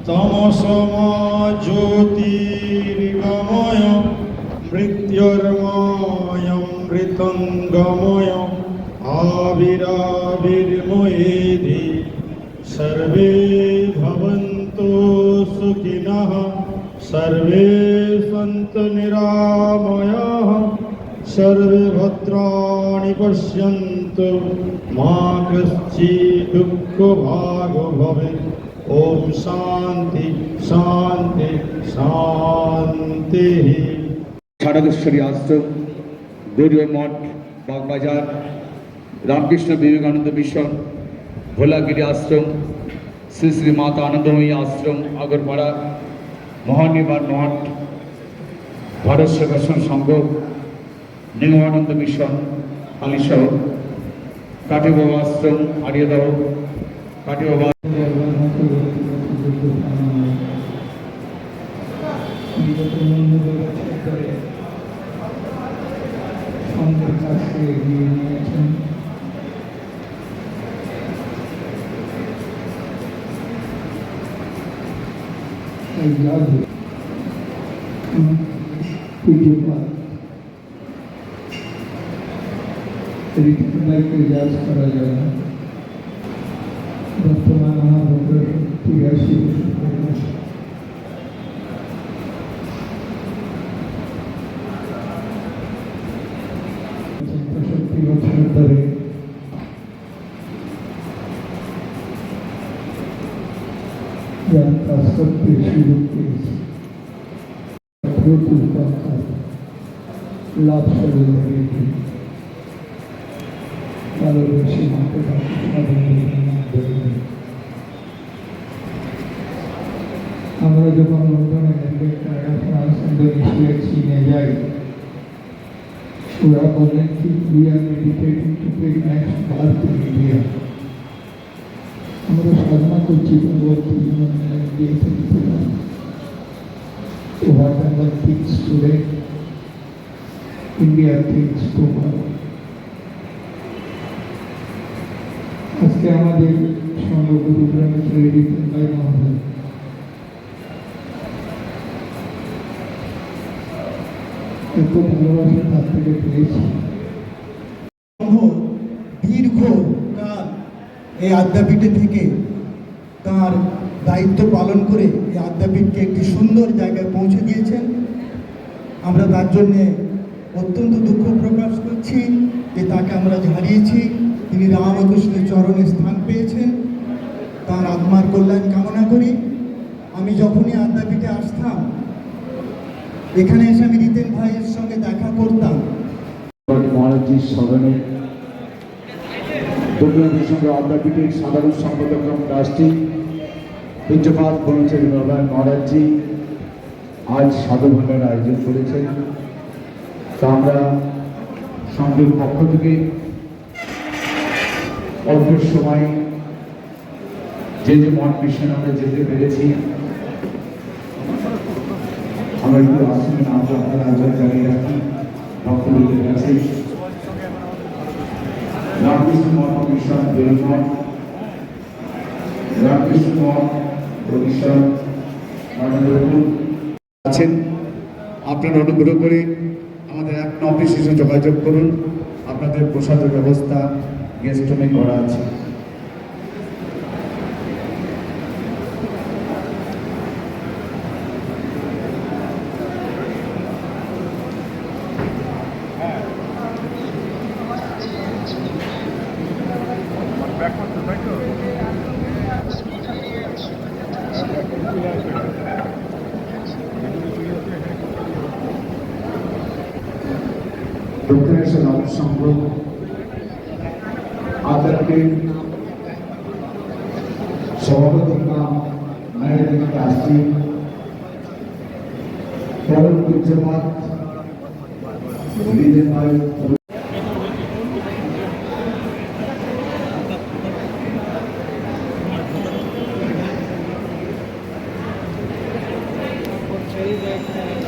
তমসমা জ্যোতির্গময় মৃত্যুর্ময় মৃতঙ্গময় আবিরাবির্ময়েধি সর্বে ভবন্তু সুখিনঃ সর্বে সন্তু নিরাময়াঃ সর্বে ভদ্রাণি পশ্যন্তু মা কশ্চিৎ দুঃখভাগো ভবেৎ। ওম শান্তি শান্তি শান্তি। শারদেশ্বরী আশ্রম, গৌরীয় মঠ, বাগবাজার, রামকৃষ্ণ বিবেকানন্দ মিশন, ভোলাগিরি আশ্রম, শ্রী শ্রী মাতা আনন্দময়ী আশ্রম আগরপাড়া, মহানির্বাণ মঠ, ভারত সেবাশ্রম সংঘ, নিগমানন্দ মিশন হালিশহ, কাঠিবাবা আশ্রম আরিয়াদহ, কাঠিবাবা এগিয়ে নিয়েছেন। রীতিমতো ইজাজ করা যায় না। বর্তমান আমার 83 বছর ধরে জ্ঞান কাজ করতে সুযোগ পেয়েছি। লাভ করে লেগেছি কারো বেশি মাকে আমরা যখন লন্ডনে ফ্রান্স, ইন্দোনেশিয়া, চীনে যাই, ওরা বলেন কি we are meditating to take next birth in India. আমরা সাধনা করছি পরবর্তী জীবনে ইন্ডিয়াতে যেতে পারি। What are things today? India thinks tomorrow. আজকে আমাদের সঙ্গগুরু ব্রহ্মচারী রিপন ভাই মহোদয় এত ভালোবাসা তার থেকে পেয়েছি। দীর্ঘকাল এই আদ্যাপীঠে থেকে তার দায়িত্ব পালন করে এই আদ্যাপীঠকে একটি সুন্দর জায়গায় পৌঁছে দিয়েছেন। আমরা তার জন্যে অত্যন্ত দুঃখ প্রকাশ করছি যে তাকে আমরা হারিয়েছি। তিনি রামকৃষ্ণের চরণে স্থান পেয়েছেন, তার আত্মার কল্যাণ কামনা করি। আমি যখনই আদ্যাপীঠে আসতাম, এখানে এসে আমি রিতেন ভাইয়ের সঙ্গে দেখা করতাম। মহারাজজির স্মরণে দক্ষিণের সঙ্গে আদ্যাপীঠের সাধারণ সম্পাদক ট্রাস্টি পূজ্যপাদ ব্রহ্মচারী বাবা মহারাজজি আজ সাধুভাবের আয়োজন করেছেন। তা আমরা সংঘের পক্ষ থেকে অল্প সময় যে মঠ মিশন আমরা যেতে পেরেছি, আমরা একটু আসলে নামটা আপনারা আয়োজন জানিয়ে রাখি ভক্তদের কাছে। রামকৃষ্ণ মঠ মিশন বেলমঠ, রামকৃষ্ণ মঠ মিশন আছেন। আপনারা অনুগ্রহ করে আমাদের এক অফিসে এসে যোগাযোগ করুন। আপনাদের প্রসাদের ব্যবস্থা গেস্ট রুমে করা আছে। দক্ষিণেশ্বর রাম সংঘ আধ্যাত্মিক সভাপতি ম্যানেজিং ট্রাস্টি পরম পূজ্যপাদ রিতেন ভাই Very